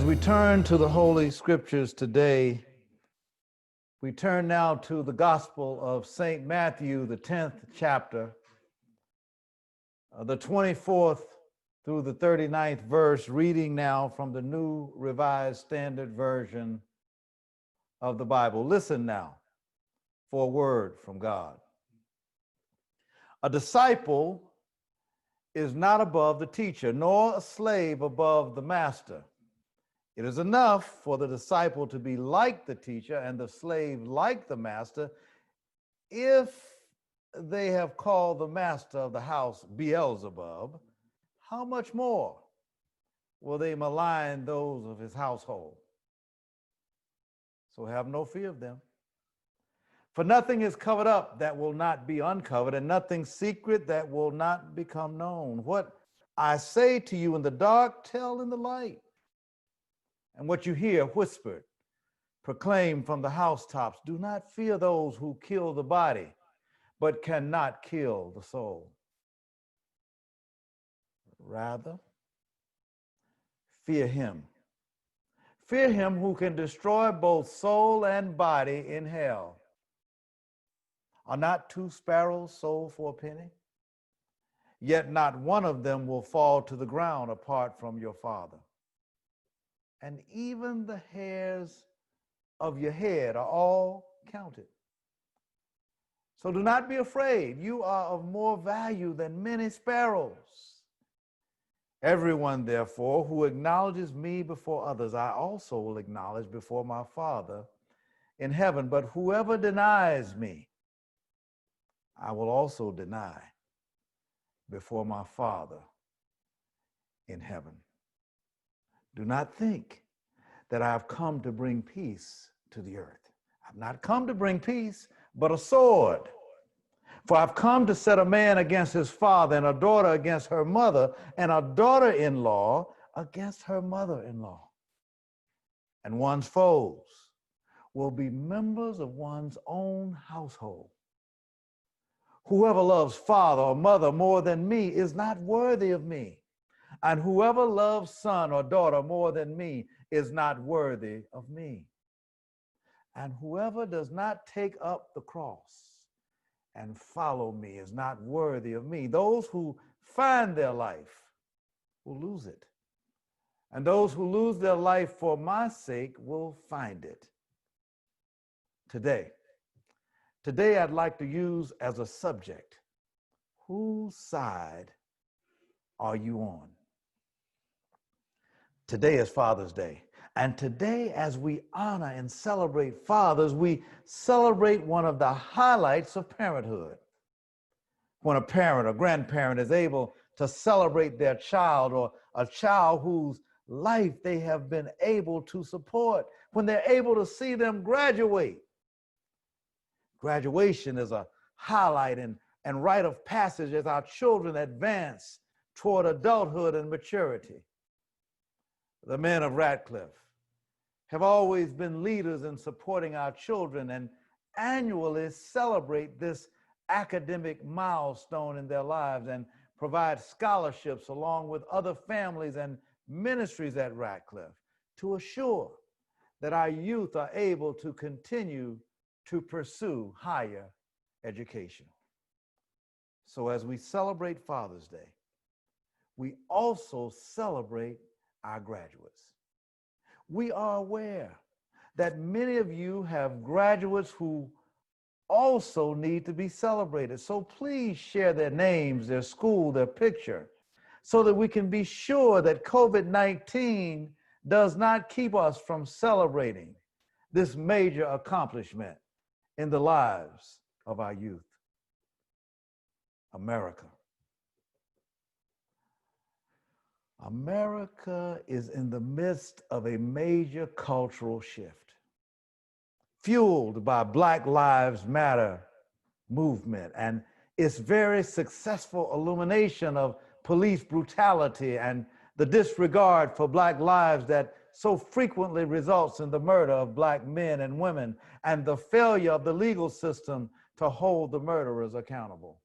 As we turn to the Holy Scriptures today, we turn now to the Gospel of St. Matthew, the 10th chapter, the 24th through the 39th verse, reading now from the New Revised Standard Version of the Bible. Listen now for a word from God. A disciple is not above the teacher, nor a slave above the master. It is enough for the disciple to be like the teacher and the slave like the master if they have called the master of the house Beelzebub. How much more will they malign those of his household? So have no fear of them. For nothing is covered up that will not be uncovered, and nothing secret that will not become known. What I say to you in the dark, tell in the light. And what you hear whispered, proclaim from the housetops. Do not fear those who kill the body, but cannot kill the soul. Rather, fear him. Fear him who can destroy both soul and body in hell. Are not 2 sparrows sold for a penny? Yet not one of them will fall to the ground apart from your Father. And even the hairs of your head are all counted. So do not be afraid. You are of more value than many sparrows. Everyone, therefore, who acknowledges me before others, I also will acknowledge before my Father in heaven. But whoever denies me, I will also deny before my Father in heaven. Do not think that I have come to bring peace to the earth. I've not come to bring peace, but a sword. For I've come to set a man against his father, and a daughter against her mother, and a daughter-in-law against her mother-in-law. And one's foes will be members of one's own household. Whoever loves father or mother more than me is not worthy of me. And whoever loves son or daughter more than me is not worthy of me. And whoever does not take up the cross and follow me is not worthy of me. Those who find their life will lose it. And those who lose their life for my sake will find it. Today I'd like to use as a subject, whose side are you on? Today is Father's Day. And today, as we honor and celebrate fathers, we celebrate one of the highlights of parenthood. When a parent or grandparent is able to celebrate their child, or a child whose life they have been able to support, when they're able to see them graduate. Graduation is a highlight and rite of passage as our children advance toward adulthood and maturity. The men of Radcliffe have always been leaders in supporting our children and annually celebrate this academic milestone in their lives and provide scholarships along with other families and ministries at Radcliffe to assure that our youth are able to continue to pursue higher education. So as we celebrate Father's Day, we also celebrate our graduates. We are aware that many of you have graduates who also need to be celebrated. So please share their names, their school, their picture, so that we can be sure that COVID-19 does not keep us from celebrating this major accomplishment in the lives of our youth. America. America is in the midst of a major cultural shift, fueled by Black Lives Matter movement and its very successful illumination of police brutality and the disregard for Black lives that so frequently results in the murder of Black men and women, and the failure of the legal system to hold the murderers accountable.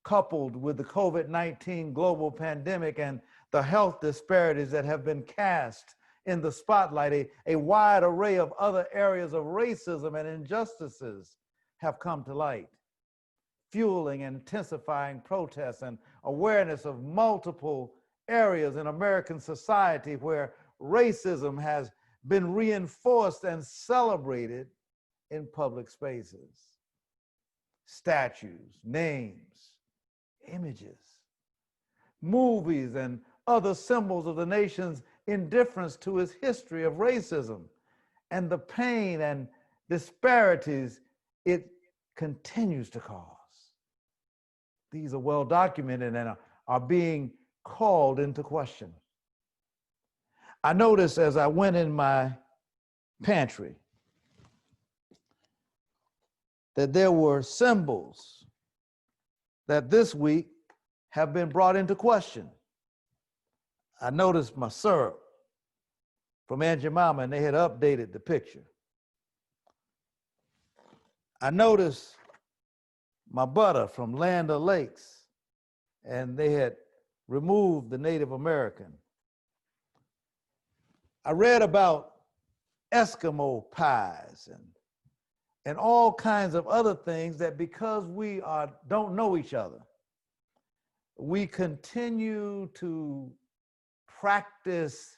Coupled with the COVID-19 global pandemic and the health disparities that have been cast in the spotlight, a wide array of other areas of racism and injustices have come to light, fueling and intensifying protests and awareness of multiple areas in American society where racism has been reinforced and celebrated in public spaces. Statues, names, images, movies, and other symbols of the nation's indifference to its history of racism and the pain and disparities it continues to cause. These are well documented and are being called into question. I noticed as I went in my pantry that there were symbols that this week have been brought into question. I noticed my syrup from Aunt Jemima, and they had updated the picture. I noticed my butter from Land O'Lakes, and they had removed the Native American. I read about Eskimo pies and all kinds of other things that because we don't know each other, we continue to practice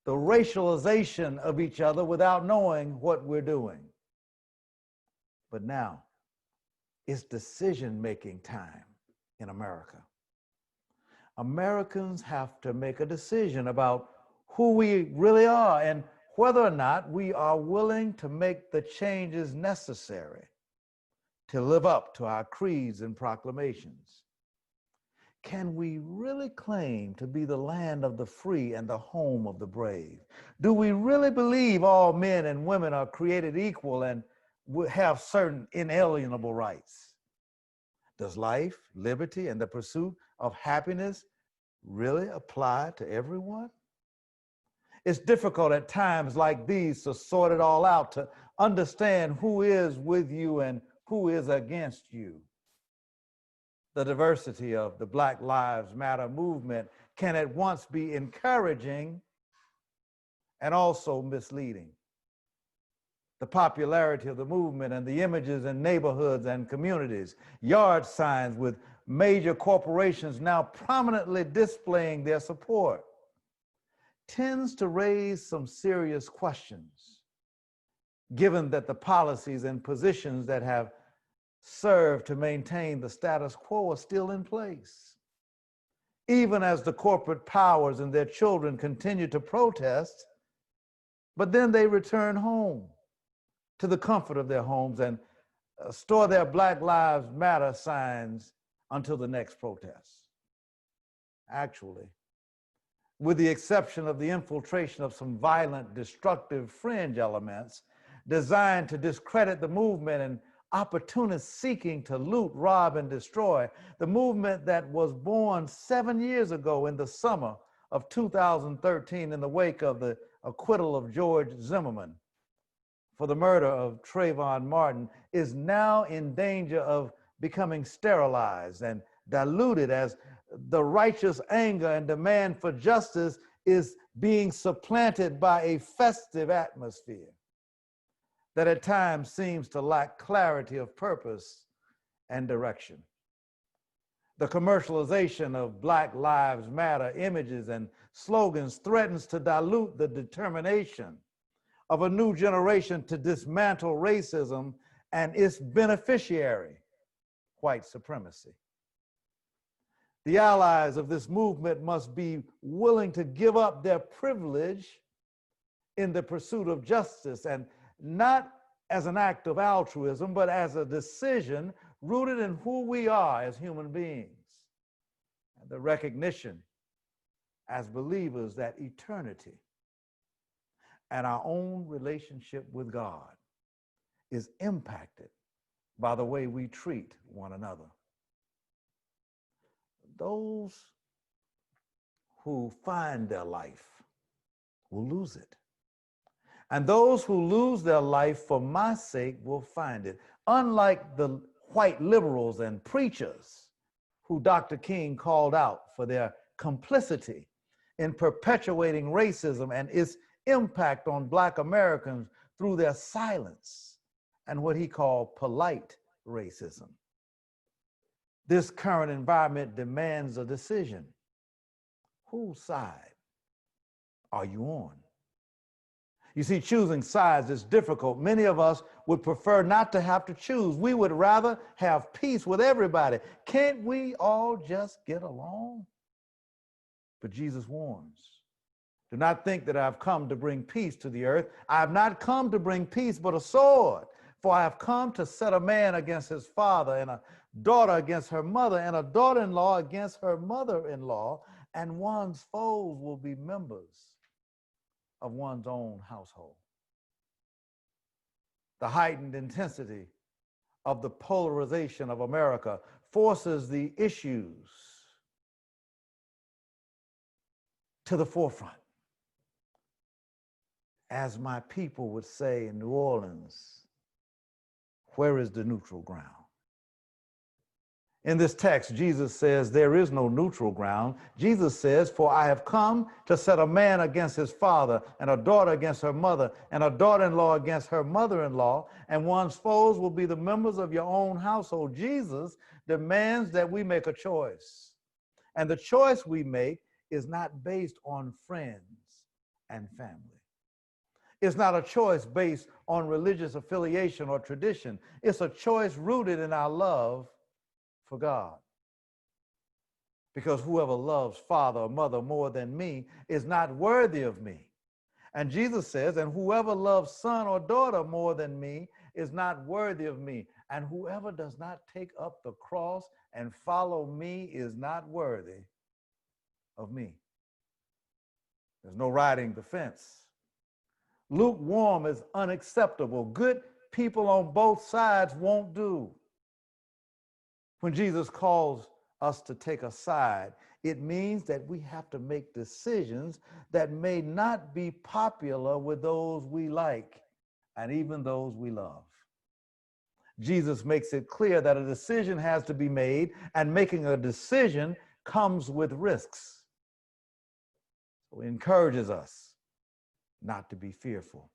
the racialization of each other without knowing what we're doing. But now it's decision-making time in America. Americans have to make a decision about who we really are and whether or not we are willing to make the changes necessary to live up to our creeds and proclamations. Can we really claim to be the land of the free and the home of the brave? Do we really believe all men and women are created equal and have certain inalienable rights? Does life, liberty, and the pursuit of happiness really apply to everyone? It's difficult at times like these to sort it all out, to understand who is with you and who is against you. The diversity of the Black Lives Matter movement can at once be encouraging and also misleading. The popularity of the movement and the images in neighborhoods and communities, yard signs with major corporations now prominently displaying their support, tends to raise some serious questions, given that the policies and positions that have served to maintain the status quo are still in place. Even as the corporate powers and their children continue to protest, but then they return home to the comfort of their homes and store their Black Lives Matter signs until the next protest. Actually, with the exception of the infiltration of some violent, destructive fringe elements designed to discredit the movement and opportunists seeking to loot, rob, and destroy, the movement that was born 7 years ago in the summer of 2013 in the wake of the acquittal of George Zimmerman for the murder of Trayvon Martin is now in danger of becoming sterilized and diluted as the righteous anger and demand for justice is being supplanted by a festive atmosphere that at times seems to lack clarity of purpose and direction. The commercialization of Black Lives Matter images and slogans threatens to dilute the determination of a new generation to dismantle racism and its beneficiary, white supremacy. The allies of this movement must be willing to give up their privilege in the pursuit of justice, and not as an act of altruism, but as a decision rooted in who we are as human beings, and the recognition as believers that eternity and our own relationship with God is impacted by the way we treat one another. Those who find their life will lose it. And those who lose their life for my sake will find it. Unlike the white liberals and preachers who Dr. King called out for their complicity in perpetuating racism and its impact on Black Americans through their silence and what he called polite racism. This current environment demands a decision. Whose side are you on? You see, choosing sides is difficult. Many of us would prefer not to have to choose. We would rather have peace with everybody. Can't we all just get along? But Jesus warns, do not think that I've come to bring peace to the earth. I have not come to bring peace, but a sword. For I have come to set a man against his father, and a daughter against her mother, and a daughter-in-law against her mother-in-law, and one's foes will be members of one's own household. The heightened intensity of the polarization of America forces the issues to the forefront. As my people would say in New Orleans, where is the neutral ground? In this text, Jesus says there is no neutral ground. Jesus says, for I have come to set a man against his father, and a daughter against her mother, and a daughter-in-law against her mother-in-law, and one's foes will be the members of your own household. Jesus demands that we make a choice. And the choice we make is not based on friends and family. It's not a choice based on religious affiliation or tradition. It's a choice rooted in our love for God. Because whoever loves father or mother more than me is not worthy of me. And Jesus says, and whoever loves son or daughter more than me is not worthy of me. And whoever does not take up the cross and follow me is not worthy of me. There's no riding the fence. Lukewarm is unacceptable. Good people on both sides won't do. When Jesus calls us to take a side, it means that we have to make decisions that may not be popular with those we like and even those we love. Jesus makes it clear that a decision has to be made, and making a decision comes with risks. So he encourages us not to be fearful.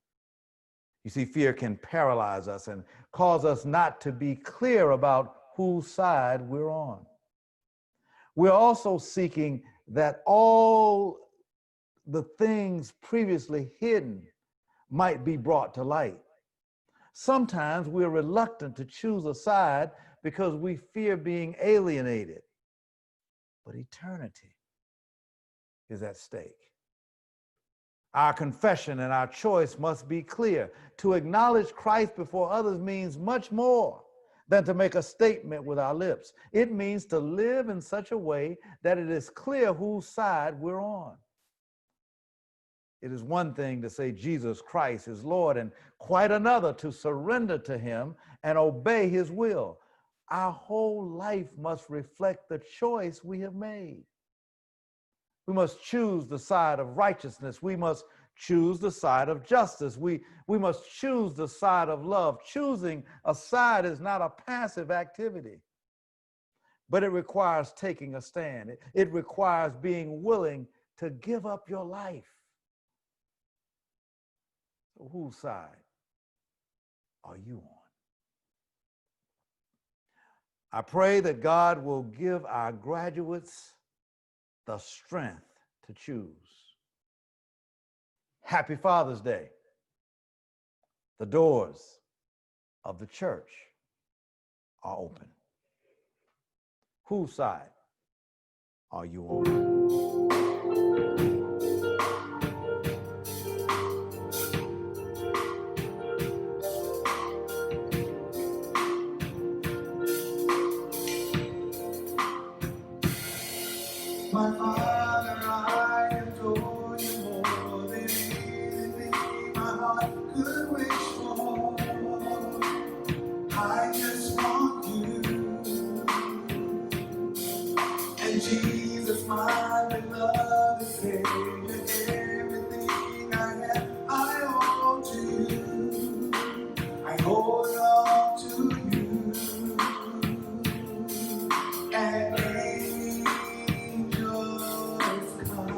You see, fear can paralyze us and cause us not to be clear about whose side we're on. We're also seeking that all the things previously hidden might be brought to light. Sometimes we're reluctant to choose a side because we fear being alienated. But eternity is at stake. Our confession and our choice must be clear. To acknowledge Christ before others means much more than to make a statement with our lips. It means to live in such a way that it is clear whose side we're on. It is one thing to say Jesus Christ is Lord, and quite another to surrender to him and obey his will. Our whole life must reflect the choice we have made. We must choose the side of righteousness. We must choose the side of justice. We must choose the side of love. Choosing a side is not a passive activity, but it requires taking a stand. It requires being willing to give up your life. So whose side are you on? I pray that God will give our graduates the strength to choose. Happy Father's Day. The doors of the church are open. Whose side are you on? My Father, I adore you more than anything my heart could wish for. I just want you. And Jesus, my beloved Savior, everything I have, I owe to you. I owe it all to you. And angels come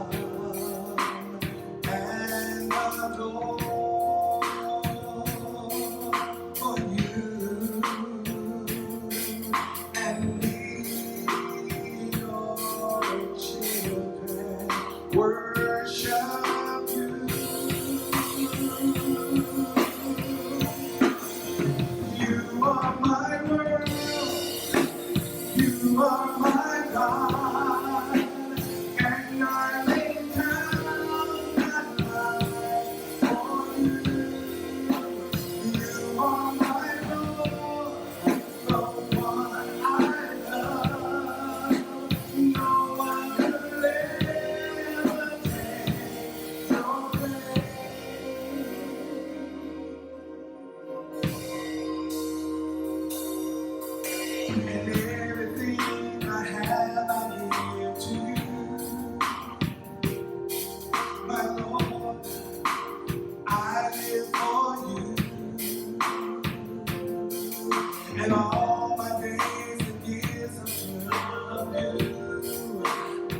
In all my days and years of serving you,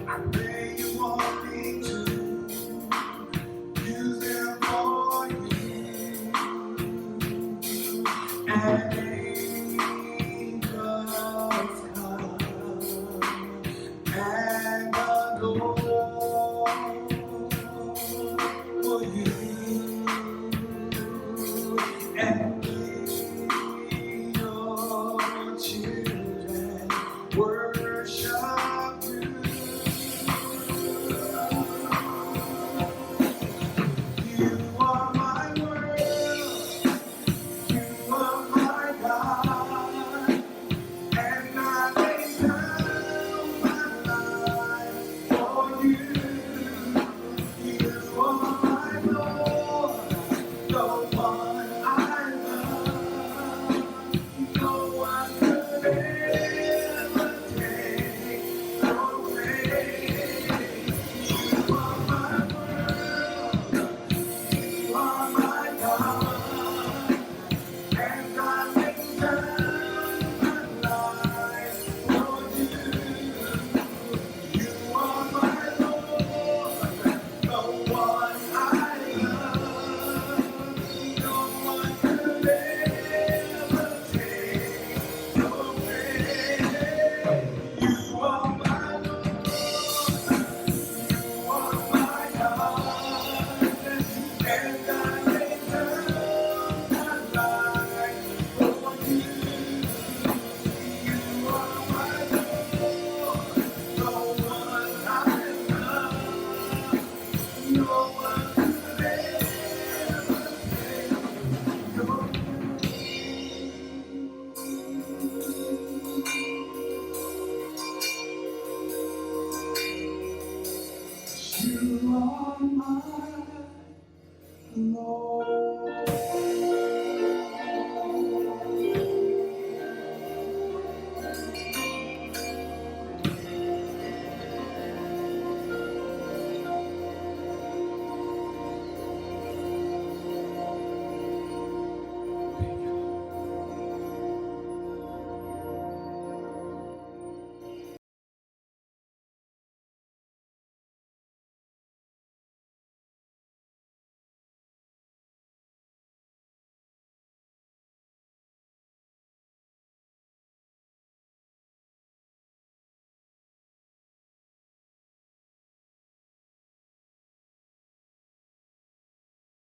I pray you want me to use them for you. And